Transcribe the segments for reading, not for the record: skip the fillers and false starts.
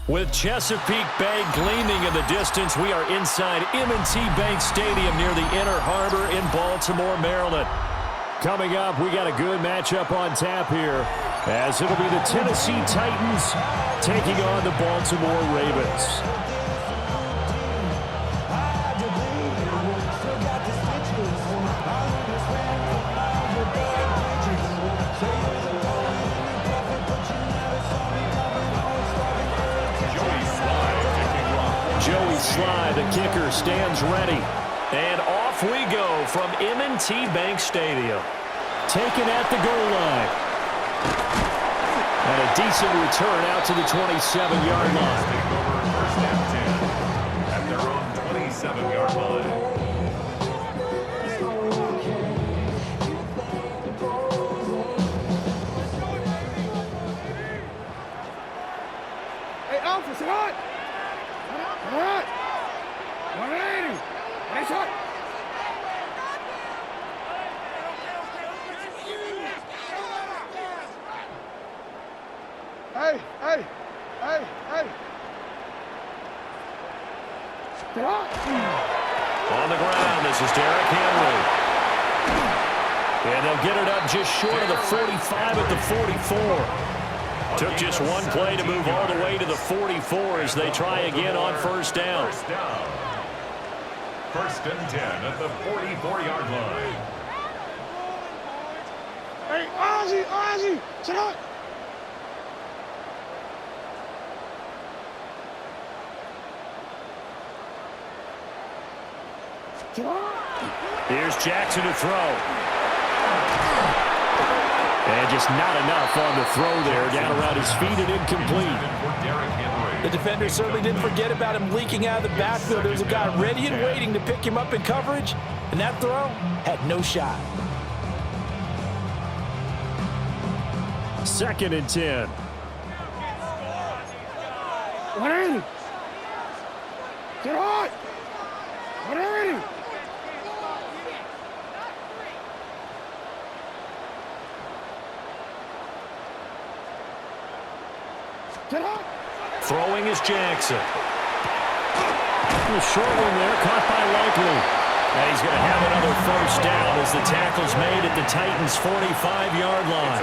With Chesapeake Bay gleaming in the distance, we are inside M&T Bank Stadium near the Inner Harbor in Baltimore, Maryland. Coming up, we got a good matchup on tap here, as it'll be the Tennessee Titans taking on the Baltimore Ravens. Joey Sly, the kicker, stands ready. And off we go from M&T Bank Stadium. Taken at the goal line. And a decent return out to the 27-yard line. First and 10 at their own 27-yard line. Hey, Alpha, sit on! All right. 180. Nice shot. Hey. Sit on. On the ground, this is Derrick Henry. And they'll get it up just short of the 45 at the 44. Took just one play to move all the way to the 44 as they try again on first down. First and 10 at the 44-yard line. Hey, Ozzy, sit up. Here's Jackson to throw. And just not enough on the throw there. Down around his feet and incomplete. The defender certainly didn't forget about him leaking out of the backfield. There was a guy ready and waiting to pick him up in coverage, and that throw had no shot. Second and 10. 180. Get hot. 180. Get hot. Throwing is Jackson. A short one there, caught by Likely. And he's going to have another first down as the tackle's made at the Titans' 45-yard line.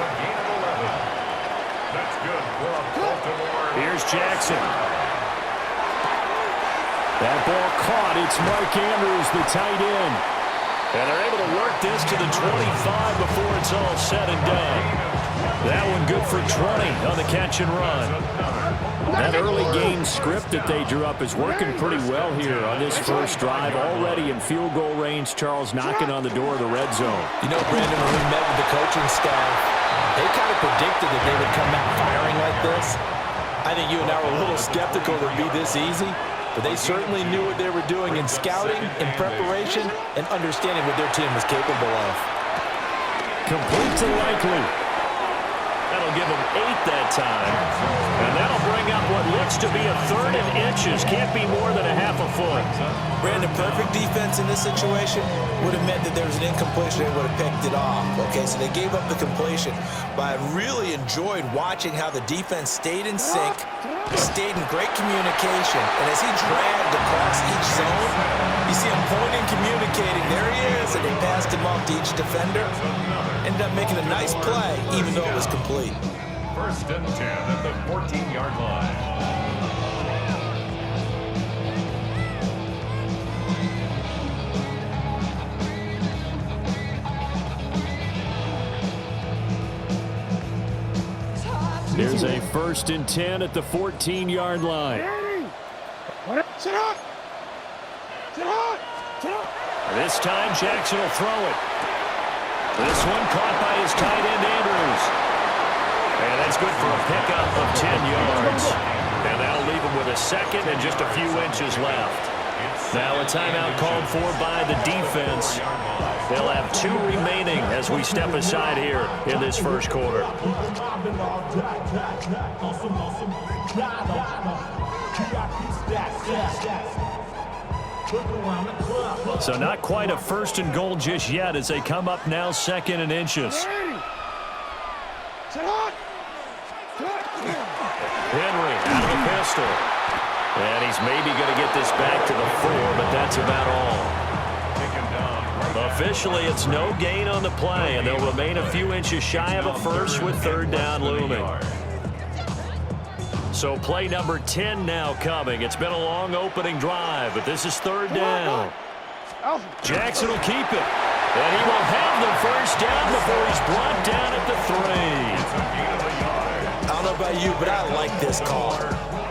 That's good for Baltimore. Here's Jackson. That ball caught. It's Mark Andrews, the tight end. And they're able to work this to the 25 before it's all said and done. That one good for 20 on the catch and run. That early game script that they drew up is working pretty well here on this first drive. Already in field goal range, Charles knocking on the door of the red zone. You know, Brandon, when we met with the coaching staff, they kind of predicted that they would come out firing like this. I think you and I were a little skeptical that it would be this easy, but they certainly knew what they were doing in scouting, in preparation, and understanding what their team was capable of. Complete to Likely. That'll give him 8 that time. And that'll bring up what looks to be a third and inches. Can't be more than a half a foot. Brandon, perfect defense in this situation would have meant that there was an incompletion. They would have picked it off. Okay, so they gave up the completion. But I really enjoyed watching how the defense stayed in sync, stayed in great communication. And as he dragged across each zone, you see him pointing, communicating. There he is, and they passed him off to each defender. Ended up making a nice play, even though it was complete. First and 10 at the 14-yard line. Here's a first and 10 at the 14-yard line. Sit up. Sit up. Sit up. This time Jackson will throw it. This one caught by his tight end Andrews. And that's good for a pickup of 10 yards. And that'll leave him with a second and just a few inches left. Now a timeout called for by the defense. They'll have 2 remaining as we step aside here in this first quarter. So not quite a first and goal just yet as they come up now second and inches. Henry out of the pen pistol. And he's maybe going to get this back to the 4, but that's about all. Officially, it's no gain on the play, and they'll remain a few inches shy of a first with third down looming. So play number 10 now coming. It's been a long opening drive, but this is third down. Jackson will keep it. And he will have the first down before he's brought down at the 3. I don't know about you, but I like this call.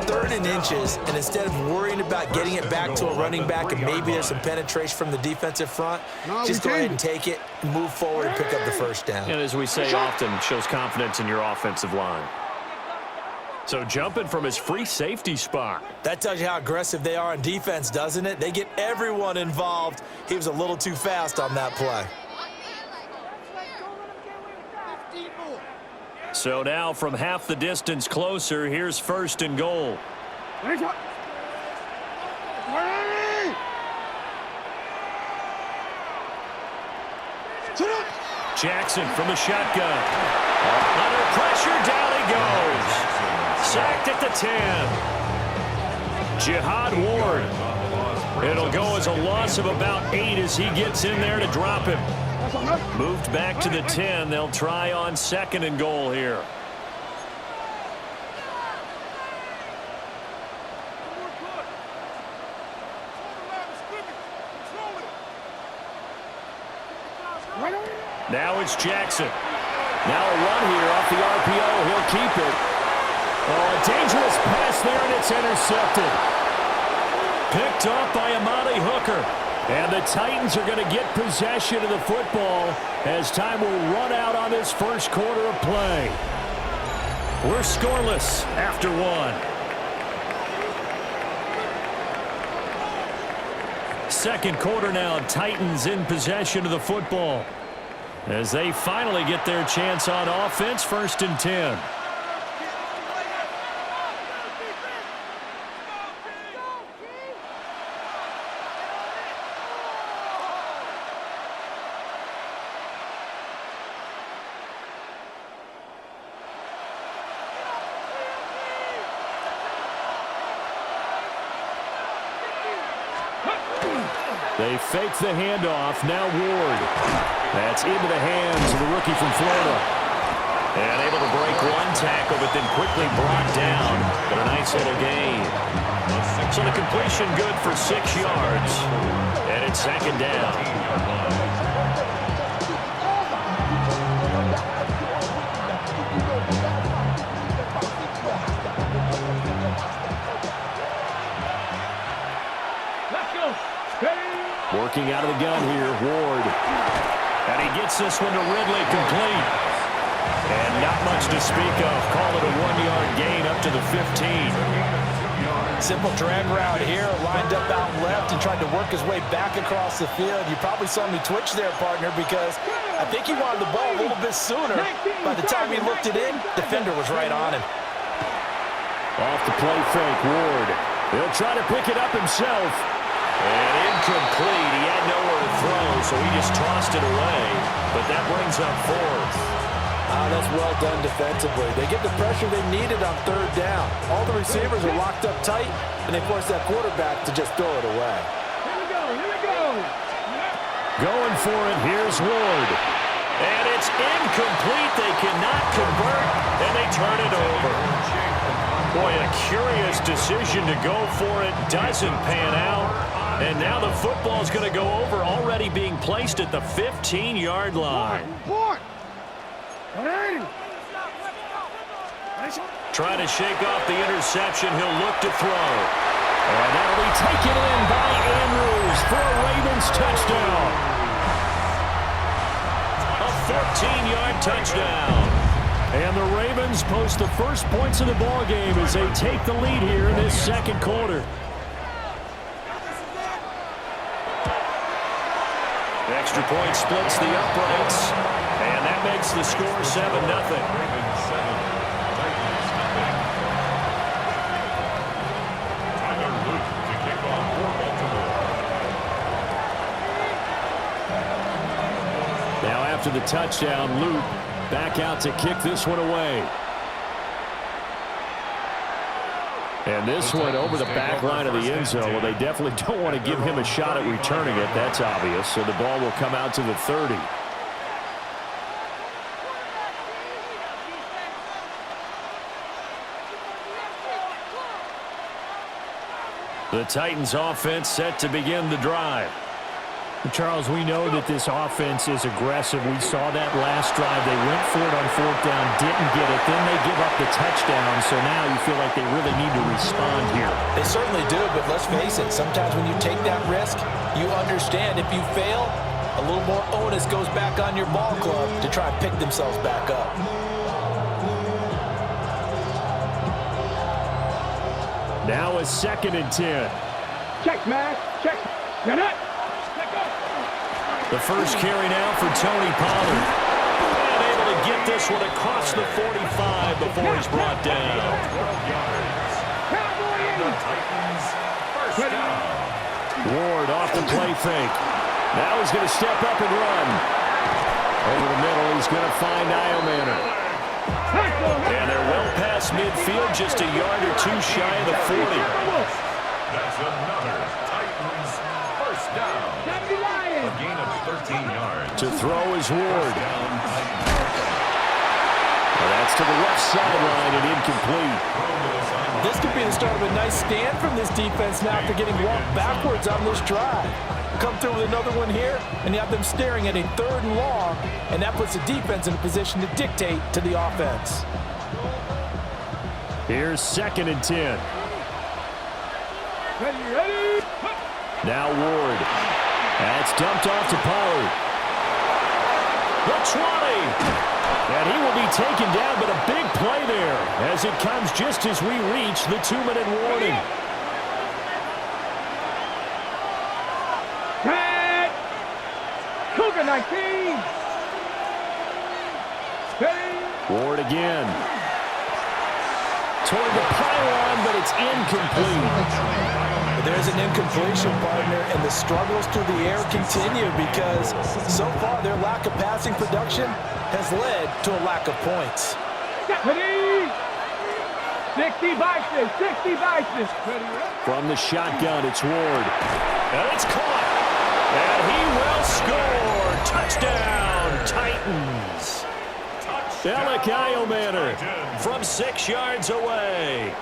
3rd and inches, and instead of worrying about getting it back to a running back and maybe there's some penetration from the defensive front, just go ahead and take it, move forward, and pick up the first down. And as we say often, shows confidence in your offensive line. So jumping from his free safety spot. That tells you how aggressive they are on defense, doesn't it? They get everyone involved. He was a little too fast on that play. So now from half the distance closer, here's 1st and goal. Jackson from the shotgun. Under pressure, down he goes. Sacked at the 10. Jihad Ward. It'll go as a loss of about 8 as he gets in there to drop him. Moved back to the 10. They'll try on 2nd and goal here. Now it's Jackson. Now a run here off the RPO. He'll keep it. Oh, a dangerous pass there, and it's intercepted. Picked off by Amani Hooker. And the Titans are going to get possession of the football as time will run out on this first quarter of play. We're scoreless after 1. Second quarter now, Titans in possession of the football as they finally get their chance on offense, 1st and 10. They fake the handoff. Now Ward. That's into the hands of the rookie from Florida. And able to break one tackle, but then quickly brought down. But a nice little gain. So the completion good for 6 yards. And it's 2nd down. Working out of the gun here, Ward. And he gets this one to Ridley complete. And not much to speak of. Call it a 1-yard gain up to the 15. Simple drag route here, lined up out left and tried to work his way back across the field. You probably saw me twitch there, partner, because I think he wanted the ball a little bit sooner. By the time he looked it in, defender was right on him. Off the play fake, Ward. He'll try to pick it up himself. And incomplete. He had nowhere to throw, so he just tossed it away. But that brings up 4th. That's well done defensively. They get the pressure they needed on 3rd down. All the receivers are locked up tight, and they force that quarterback to just throw it away. Here we go. Going for it, here's Ward. And it's incomplete. They cannot convert, and they turn it over. Boy, a curious decision to go for it. Doesn't pan out. And now the football's going to go over, already being placed at the 15-yard line. Trying to shake off the interception. He'll look to throw. And that'll be taken in by Andrews for a Ravens touchdown. A 14-yard touchdown. And the Ravens post the first points of the ball game as they take the lead here in this second quarter. Extra point splits the uprights, and that makes the score 7-0. Now after the touchdown, Luke back out to kick this one away. And this one over the back line of the end zone. Well, they definitely don't want to give him a shot at returning it. That's obvious. So the ball will come out to the 30. The Titans offense set to begin the drive. Charles, we know that this offense is aggressive. We saw that last drive. They went for it on 4th down, didn't get it. Then they give up the touchdown. So now you feel like they really need to respond here. They certainly do, but let's face it. Sometimes when you take that risk, you understand if you fail, a little more onus goes back on your ball club to try and pick themselves back up. Now a 2nd and 10. Check, man. Check. Get it. The first carry now for Tony Pollard. And able to get this one across the 45 before he's brought down. The Titans first down. Ward off the play fake. Now he's going to step up and run. Over the middle, he's going to find Iomanner. And they're well past midfield, just a yard or two shy of the 40. That's another Titans first down. A gain of 13 yards. To throw is Ward. Down, Titans. Well, that's to the left sideline and incomplete. This could be the start of a nice stand from this defense now after getting walked backwards on this drive. Come through with another one here, and you have them staring at a 3rd and long, and that puts the defense in a position to dictate to the offense. Here's 2nd and 10. Ready. Now Ward. That's dumped off to Pollard. The 20. And he will be taken down, but a big play there as it comes just as we reach the 2-minute warning. Red. Cougar 19. Ready. Ward again. Toward the pylon, but it's incomplete. There's an incompletion, partner, and the struggles through the air continue because so far their lack of passing production has led to a lack of points. Ready. 60 Bison. 60 Bison. Ready. From the shotgun, it's Ward. And it's caught. And he will score. Touchdown, Titans. Alec Iomanner from 6 yards away.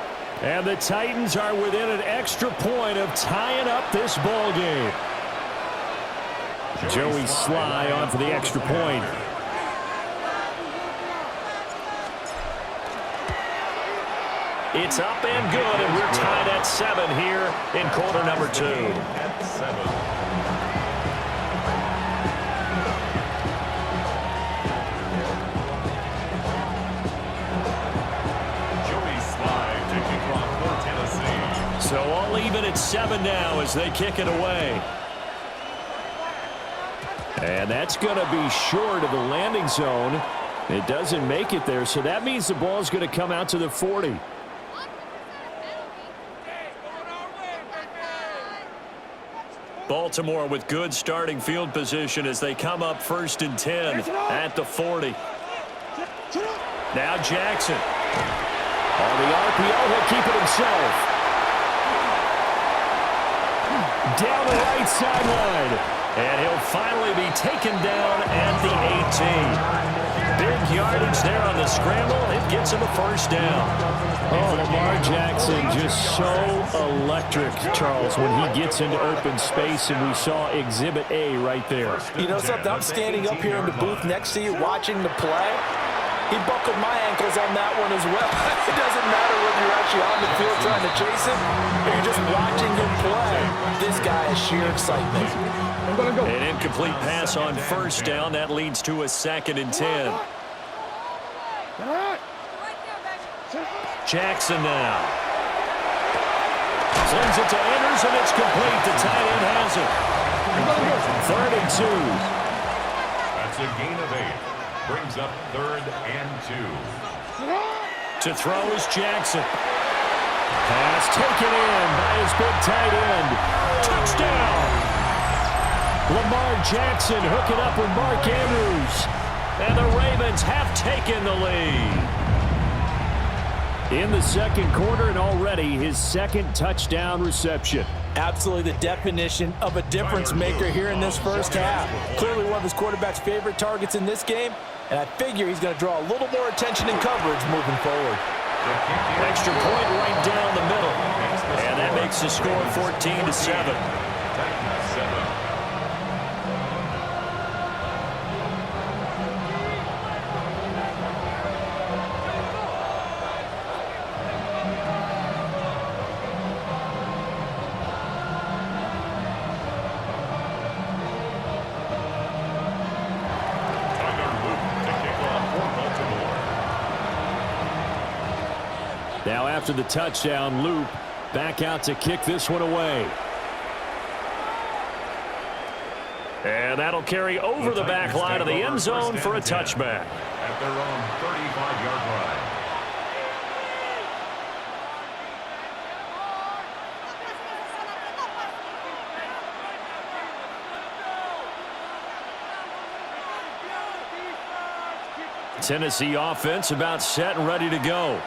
And the Titans are within an extra point of tying up this ball game. Joey Sly on for the extra point. It's up and good, and we're tied at 7 here in quarter number 2. At 7. So all even at 7 now as they kick it away. And that's going to be short of the landing zone. It doesn't make it there, so that means the ball's going to come out to the 40. Baltimore with good starting field position as they come up 1st and 10 at the 40. Now Jackson. On the RPO, he'll keep it himself. Down the right sideline. And he'll finally be taken down at the 18. Big yardage there on the scramble. It gets him a first down. Oh, Lamar Jackson just so electric, Charles, when he gets into open space, and we saw Exhibit A right there. You know something? I'm standing up here in the booth next to you watching the play. He buckled my ankles on that one as well. It doesn't matter whether you're actually on the field trying to chase him or you're just watching him play. This guy is sheer excitement. An incomplete pass on first down. That leads to a 2nd and 10. Jackson now. Sends it to Andrews, and it's complete. The tight end has it. 3rd and 2. That's a gain of 8. Brings up 3rd and 2. To throw is Jackson. Pass taken in by his big tight end. Touchdown! Lamar Jackson hooking up with Mark Andrews. And the Ravens have taken the lead. In the second quarter, and already his second touchdown reception. Absolutely the definition of a difference maker here in this first half. Clearly one of his quarterback's favorite targets in this game, and I figure he's going to draw a little more attention and coverage moving forward. Extra point right down the middle. And that makes the score 14-7. Now after the touchdown, Loop back out to kick this one away. And that'll carry over the back line of the end zone for a touchback. At their own 35-yard line. Tennessee offense about set and ready to go.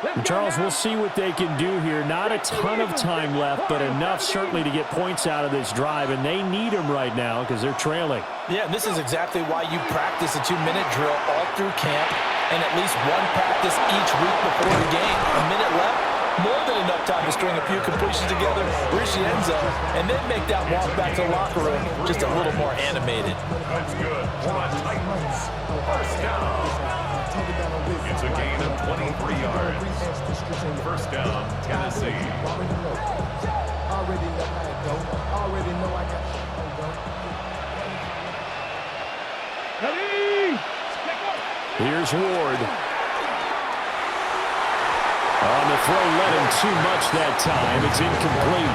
And Charles, we'll see what they can do here. Not a ton of time left, but enough certainly to get points out of this drive, and they need them right now because they're trailing. Yeah, and this is exactly why you practice a 2-minute drill all through camp and at least one practice each week before the game. A minute left, more than enough time to string a few completions together, reach the end zone, and then make that walk back to the locker room just a little more animated. That's good. Titans. First down. It's a gain of 23 yards. First down, Tennessee. Here's Ward. On the throw, led him too much that time. It's incomplete.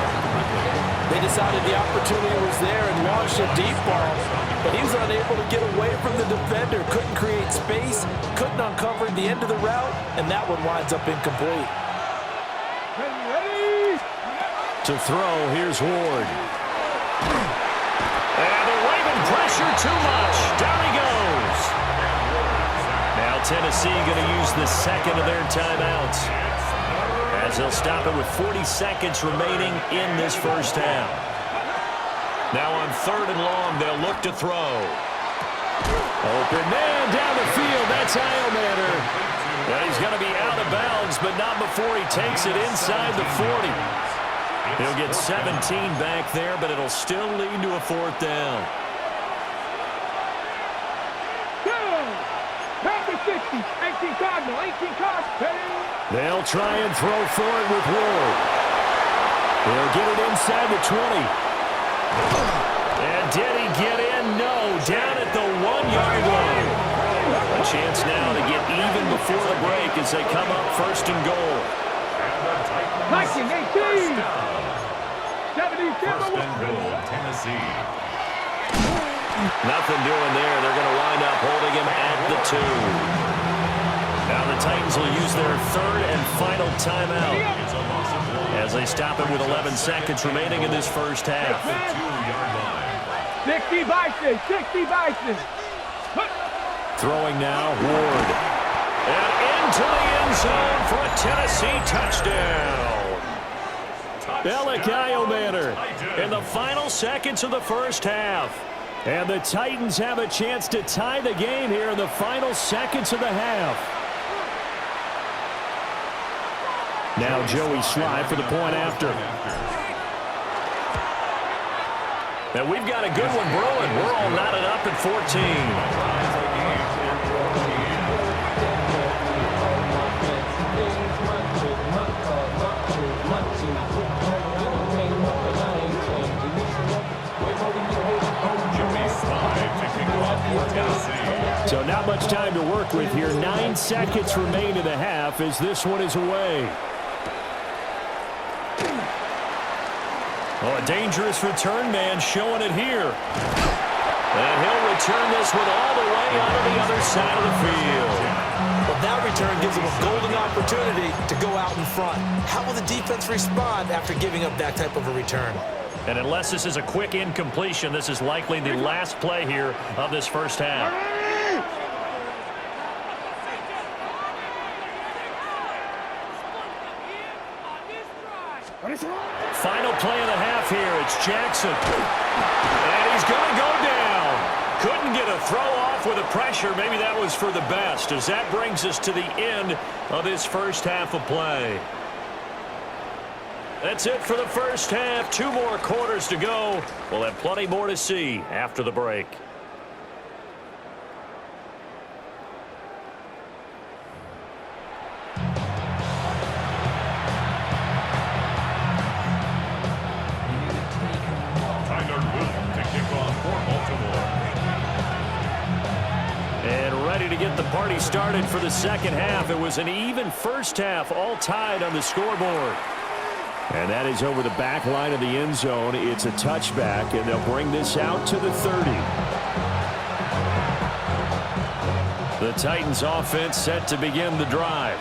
They decided the opportunity was there and launched a deep ball, but he was unable to get away from the defender. Couldn't create space, couldn't uncover the end of the route, and that one winds up incomplete. To throw, here's Ward. And the Raven pressure too much. Down he goes. Now Tennessee going to use the second of their timeouts, as they'll stop it with 40 seconds remaining in this first half. Now on 3rd and long, they'll look to throw. Open man down the field. That's Iomatter. Well, he's going to be out of bounds, but not before he takes it inside the 40. He'll get 17 back there, but it'll still lead to a 4th down. Number 60, 18 Cardinal, 18 Cardinal. They'll try and throw for it with Ward. They'll get it inside the 20. And did he get in? No, down at the 1-yard line. A chance now to get even before the break as they come up 1st and goal. 19, 18. 70, First and goal, Tennessee. Nothing doing there. They're going to wind up holding him at the 2. Now the Titans will use their 3rd and final timeout as they stop it with 11 seconds remaining in this first half. 2-yard line. 60 Bison, 60 Bison. Throwing now, Ward. And into the end zone for a Tennessee touchdown. Bellick Iomatter in the final seconds of the first half. And the Titans have a chance to tie the game here in the final seconds of the half. Now Joey Sly for the point after. Now we've got a good one brewing. We're all knotted up at 14. So not much time to work with here. 9 seconds remain in the half as this one is away. Oh, a dangerous return man showing it here. And he'll return this one all the way out of the other side of the field. But that return gives him a golden opportunity to go out in front. How will the defense respond after giving up that type of a return? And unless this is a quick incompletion, this is likely the last play here of this first half. Final play of the half here. It's Jackson. And he's going to go down. Couldn't get a throw off with the pressure. Maybe that was for the best, as that brings us to the end of this first half of play. That's it for the first half. 2 more quarters to go. We'll have plenty more to see after the break. To get the party started for the second half. It was an even first half, all tied on the scoreboard. And that is over the back line of the end zone. It's a touchback, and they'll bring this out to the 30. The Titans offense set to begin the drive.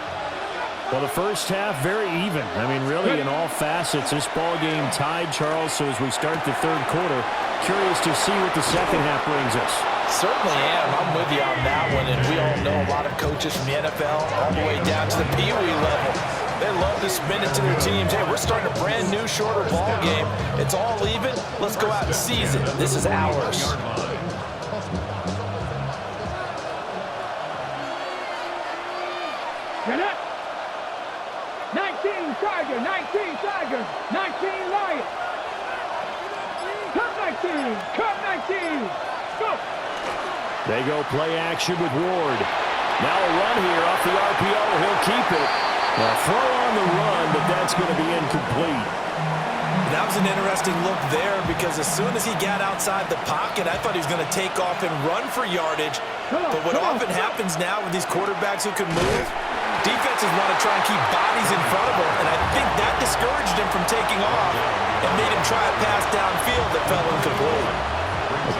Well, the first half, very even. I mean, really, in all facets, this ball game tied, Charles. So as we start the third quarter, curious to see what the second half brings us. Certainly am. I'm with you on that one. And we all know a lot of coaches from the NFL all the way down to the Pee Wee level. They love to spin it to their teams. Hey, we're starting a brand new, shorter ball game. It's all even. Let's go out and seize it. This is ours. Get up. 19 Tiger, 19 Tiger, 19 Lion. Cut 19, cut 19. Go. They go play action with Ward. Now a run here off the RPO. He'll keep it. A throw on the run, but that's going to be incomplete. That was an interesting look there because as soon as he got outside the pocket, I thought he was going to take off and run for yardage. But what often happens now with these quarterbacks who can move, defenses want to try and keep bodies in front of them, and I think that discouraged him from taking off and made him try a pass downfield that fell incomplete.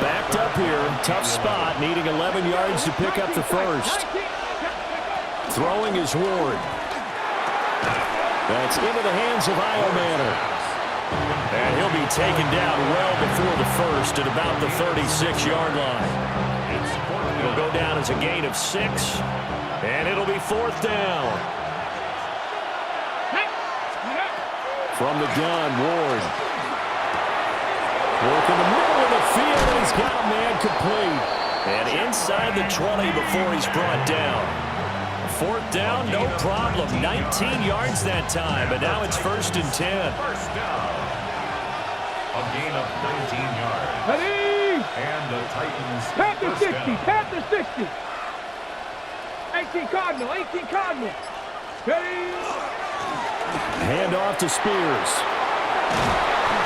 Backed up here, tough spot, needing 11 yards to pick up the first. Throwing is Ward. That's into the hands of Iomanner. And he'll be taken down well before the first at about the 36-yard line. It'll go down as a gain of 6, and it'll be 4th down. From the gun, Ward. Work in the middle of the field, and he's got a man complete. And inside the 20 before he's brought down. 4th down, no problem. 19 yards that time, but now it's 1st and 10. First down. A gain of 19 yards. Ready? And the Titans. Panther first 60, down. Panther 60. 18 Cardinal, 18 Cardinal. Ready? Hand off to Spears.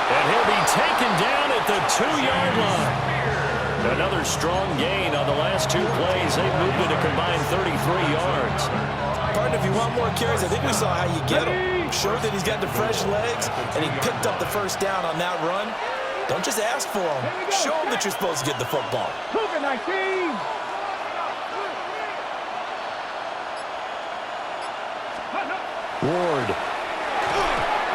And he'll be taken down at the 2-yard line. Another strong gain on the last 2 plays. They moved it a combined 33 yards. Partner, if you want more carries, I think we saw how you get him. Sure that he's got the fresh legs, and he picked up the first down on that run. Don't just ask for him. Show him that you're supposed to get the football. Cougar 19. Ward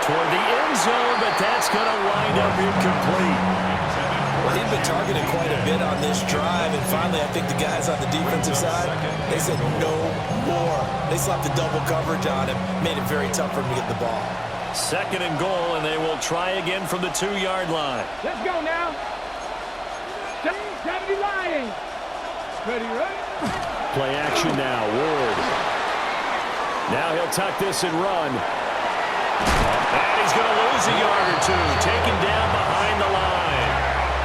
toward the end zone, but that's going to wind up incomplete. Well, he'd been targeted quite a bit on this drive, and finally I think the guys on the defensive side, they said no more. They slapped the double coverage on him, made it very tough for him to get the ball. 2nd and goal, and they will try again from the 2-yard line. Let's go now. 70 Lions. Ready, ready? Play action now, Ward. Now he'll tuck this and run. And he's going to lose a yard or 2, taken down behind the line.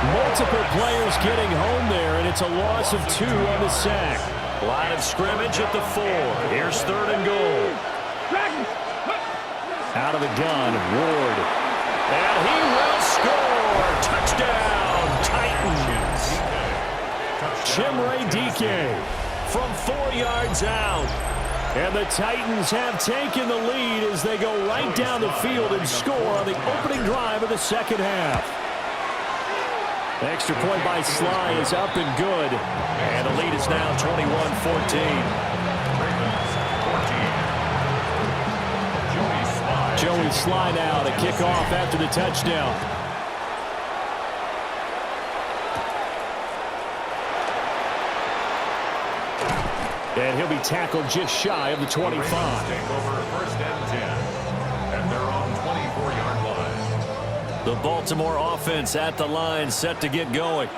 Multiple players getting home there, and it's a loss of 2 on the sack. Line of scrimmage at the 4. Here's 3rd and goal. Out of the gun, Ward. And he will score. Touchdown, Titans. Chimere Dike from 4 yards out. And the Titans have taken the lead as they go right down the field and score on the opening drive of the second half. The extra point by Sly is up and good. And the lead is now 21-14. Joey Sly now to kick off after the touchdown. And he'll be tackled just shy of the 25. Take over 1st and 10. And they're on 24 yards. The Baltimore offense at the line, set to get going.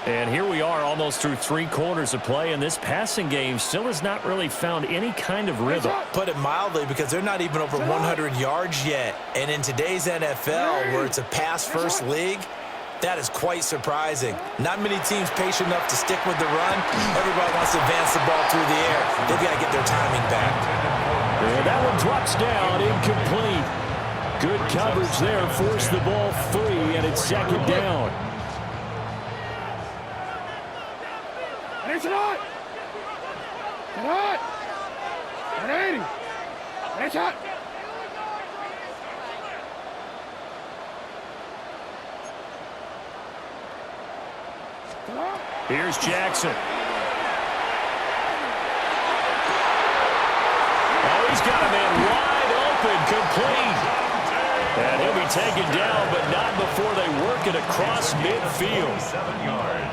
And here we are almost through 3 quarters of play, and this passing game still has not really found any kind of rhythm. Put it mildly, because they're not even over 100 yards yet. And in today's NFL, where it's a pass-first league, that is quite surprising. Not many teams patient enough to stick with the run. Everybody wants to advance the ball through the air. They've got to get their timing back. And that one drops down, incomplete. Good coverage there, forced the ball free, and it's second down. It's hot! It's hot! 180! It's hot! Here's Jackson. Oh, he's got a man wide open, complete. And he'll be taken down, but not before they work it across midfield.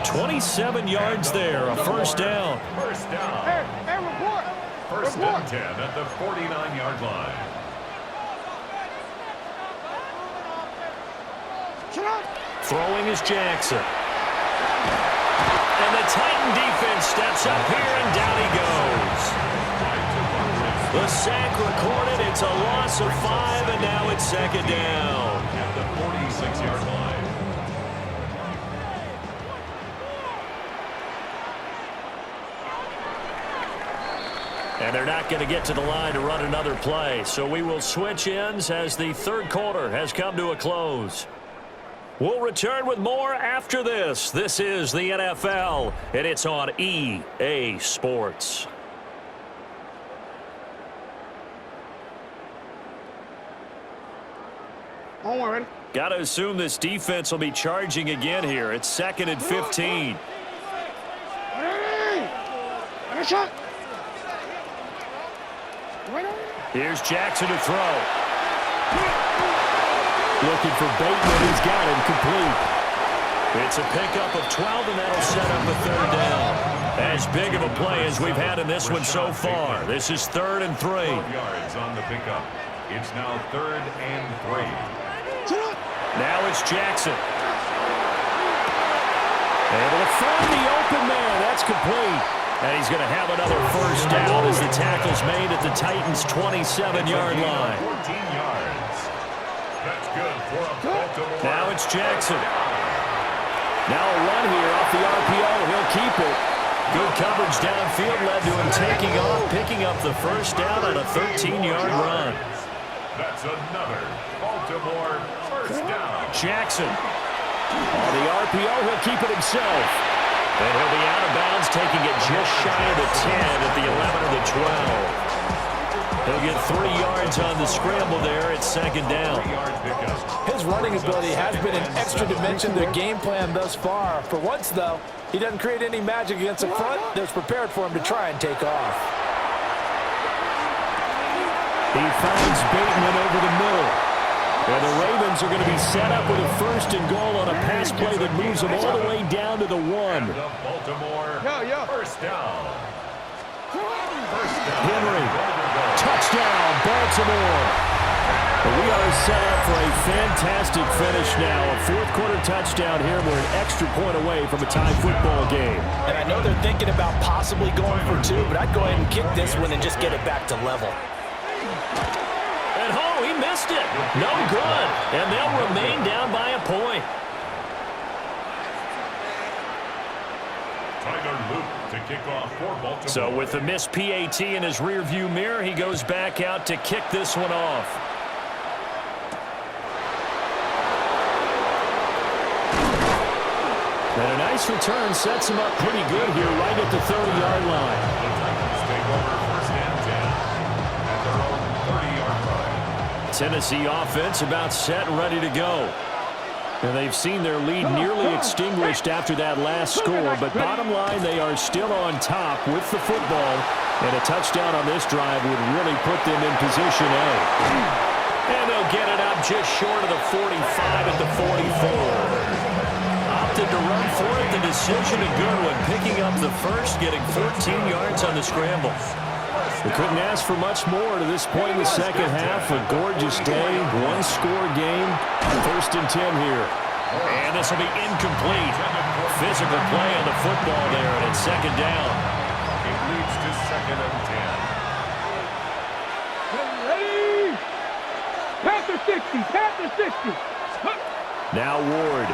27 yards there, a first down. First down. Hey, report! First and 10 at the 49-yard line. Throwing is Jackson. And the Titan defense steps up here, and down he goes. The sack recorded. It's a loss of 5, and now it's second down. At the 46-yard line. And they're not going to get to the line to run another play. So we will switch ends as the third quarter has come to a close. We'll return with more after this. This is the NFL, and it's on EA Sports. Don't worry. Got to assume this defense will be charging again here. It's 2nd and 15. Hey! Shot! Here's Jackson to throw. Looking for Bateman. He's got him complete. It's a pickup of 12, and that'll set up a third down. As big of a play as we've had in this one so far. This is 3rd and 3. 12 yards on the pickup. It's now 3rd and 3. Now it's Jackson. Able to find the open man. That's complete. And he's going to have another first down as the tackle's made at the Titans' 27-yard line. 14 yards. That's good for a Baltimore. Now it's Jackson. Now a run here off the RPO. He'll keep it. Good coverage downfield led to him taking off, picking up the first down on a 13-yard run. That's another Baltimore first down. Jackson. On the RPO, he'll keep it himself. And he'll be out of bounds, taking it just shy of the 10 at the 11 or the 12. He'll get 3 yards on the scramble there at second down. 3-yard pickup. His running ability has been an extra dimension to their game plan thus far. For once, though, he doesn't create any magic against the front that's prepared for him to try and take off. He finds Bateman over the middle. And the Ravens are going to be set up with a 1st and goal on a pass play that moves them all the way down to the 1. The Baltimore first down. First down. Henry. Touchdown, Baltimore. We are set up for a fantastic finish now. A 4th quarter touchdown here. We're an extra point away from a tie football game. And I know they're thinking about possibly going for 2, but I'd go ahead and kick this one and just get it back to level. And he missed it. No good. And they'll remain down by a point. Tyler Luke to kick off for Baltimore. So with the missed PAT in his rearview mirror, he goes back out to kick this one off. And a nice return sets him up pretty good here right at the 30-yard line. The Titans take over first and 10 at their own 30-yard line. Tennessee offense about set and ready to go. And they've seen their lead nearly extinguished after that last score. But bottom line, they are still on top with the football. And a touchdown on this drive would really put them in position A. And they'll get it up just short of the 45 at the 44. Opted to run for it. The decision a good one. Picking up the first, getting 14 yards on the scramble. We couldn't ask for much more to this point in the second half. A gorgeous day, 1-score game. First and 10 here. And this will be incomplete. Physical play on the football there, and it's second down. It leads to second and 10. Ready? Panther 60, Panther 60. Now Ward.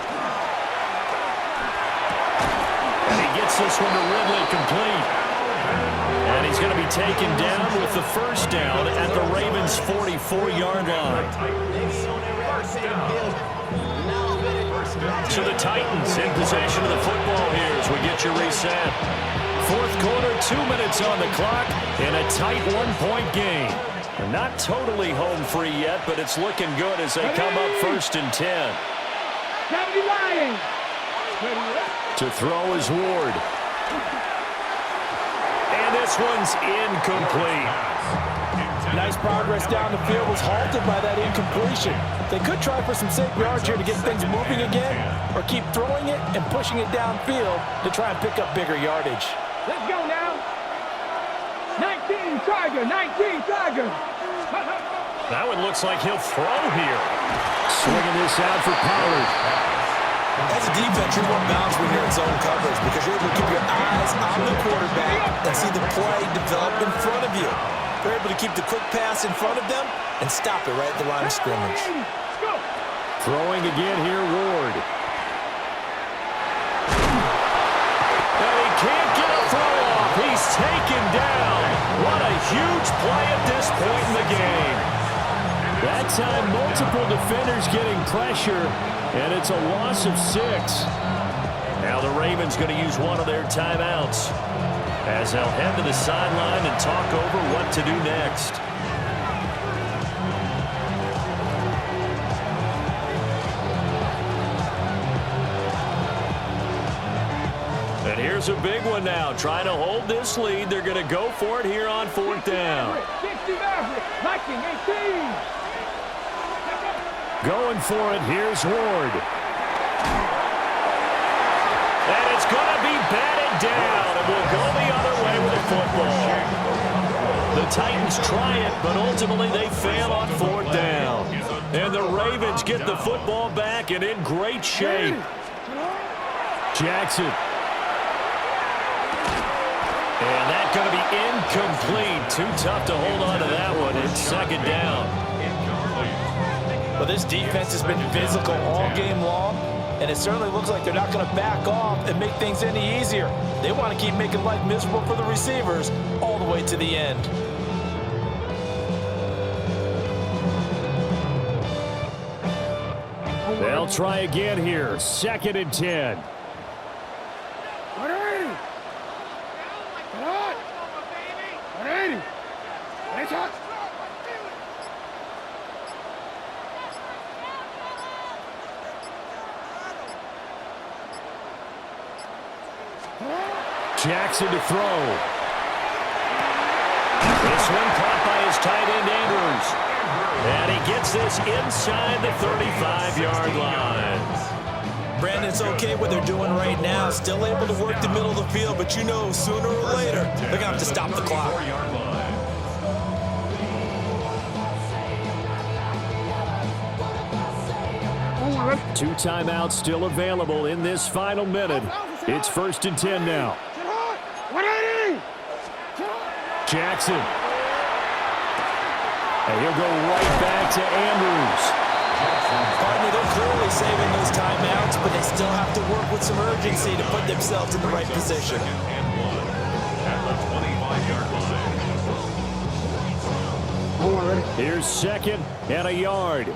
And he gets this one to Ridley complete. And he's going to be taken down with the first down at the Ravens' 44-yard line. So the Titans in possession of the football here as we get you reset. Fourth quarter, 2 minutes on the clock, in a tight one-point game. They're not totally home free yet, but it's looking good as they come up first and 10. To throw is Ward. And this one's incomplete. Nice progress down the field was halted by that incompletion. They could try for some safe yards here to get things moving again, or keep throwing it and pushing it downfield to try and pick up bigger yardage. Let's go now. 19 Tiger, 19 Tiger. That one looks like he'll throw here. Swinging this out for Pollard. As a defense, you want balance when you're in zone coverage because you're able to keep your eyes on the quarterback and see the play develop in front of you. They're able to keep the quick pass in front of them and stop it right at the line of scrimmage. Throwing again here, Ward. And he can't get a throw off. He's taken down. What a huge play at this point in the game. That time, multiple defenders getting pressure, and it's a loss of 6. Now the Ravens going to use one of their timeouts as they'll head to the sideline and talk over what to do next. And here's a big one now. Trying to hold this lead. They're going to go for it here on fourth down. 60 Maverick, Viking 18. Going for it. Here's Ward. And it's going to be batted down. And we'll go the other way with the football. The Titans try it, but ultimately they fail on fourth down. And the Ravens get the football back and in great shape. Jackson. And that's going to be incomplete. Too tough to hold on to that one. It's second down. Well, this defense has been physical all game long, and it certainly looks like they're not going to back off and make things any easier. They want to keep making life miserable for the receivers all the way to the end. They'll try again here. Second and 10. Jackson to throw. This one caught by his tight end, Andrews. And he gets this inside the 35-yard line. Brandon, it's okay what they're doing right now. Still able to work the middle of the field, but you know sooner or later they're going to have to stop the clock. Two timeouts still available in this final minute. It's first and 10 now. Jackson. And he'll go right back to Andrews. Partner, they're clearly saving those timeouts, but they still have to work with some urgency to put themselves in the right position. Here's second and a yard.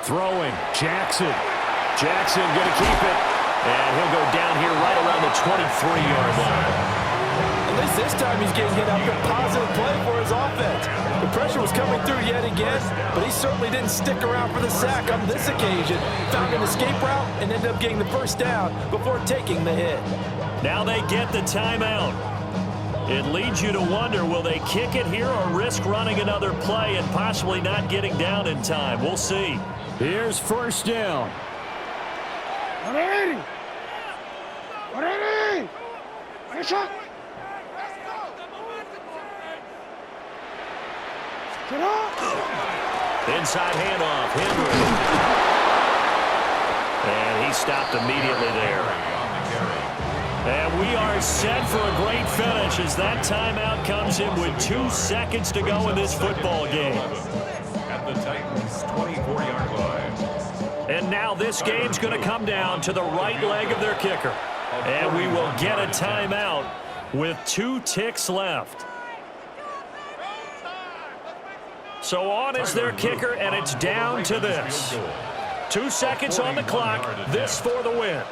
Throwing. Jackson. Jackson going to keep it. And he'll go down here right around the 23-yard line. At least this time he's getting hit after a positive play for his offense. The pressure was coming through yet again, but he certainly didn't stick around for the sack on this occasion. Found an escape route and ended up getting the first down before taking the hit. Now they get the timeout. It leads you to wonder, will they kick it here or risk running another play and possibly not getting down in time? We'll see. Here's first down. 180. 180. Nice shot. Get up! Inside handoff, Henry. And he stopped immediately there. And we are set for a great finish as that timeout comes in with 2 seconds to go in this football game. At the Titans' 24-yard line. And now this game's going to come down to the right leg of their kicker. And we will get a timeout with 2 ticks left. So on is their kicker, and it's down to this. 2 seconds on the clock, this for the win.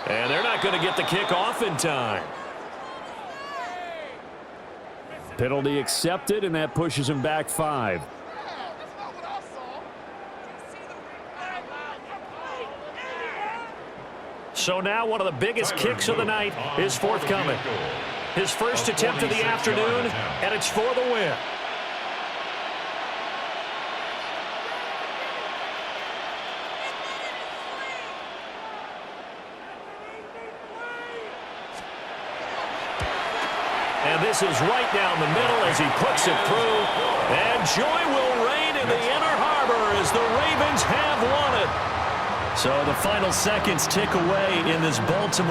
And they're not going to get the kick off in time. Penalty accepted, and that pushes him back 5. So now one of the biggest kicks of the night is forthcoming. His first attempt of the afternoon, and it's for the win. And this is right down the middle as he puts it through. And joy will reign in the inner harbor as the Ravens have won it. So the final seconds tick away in this Baltimore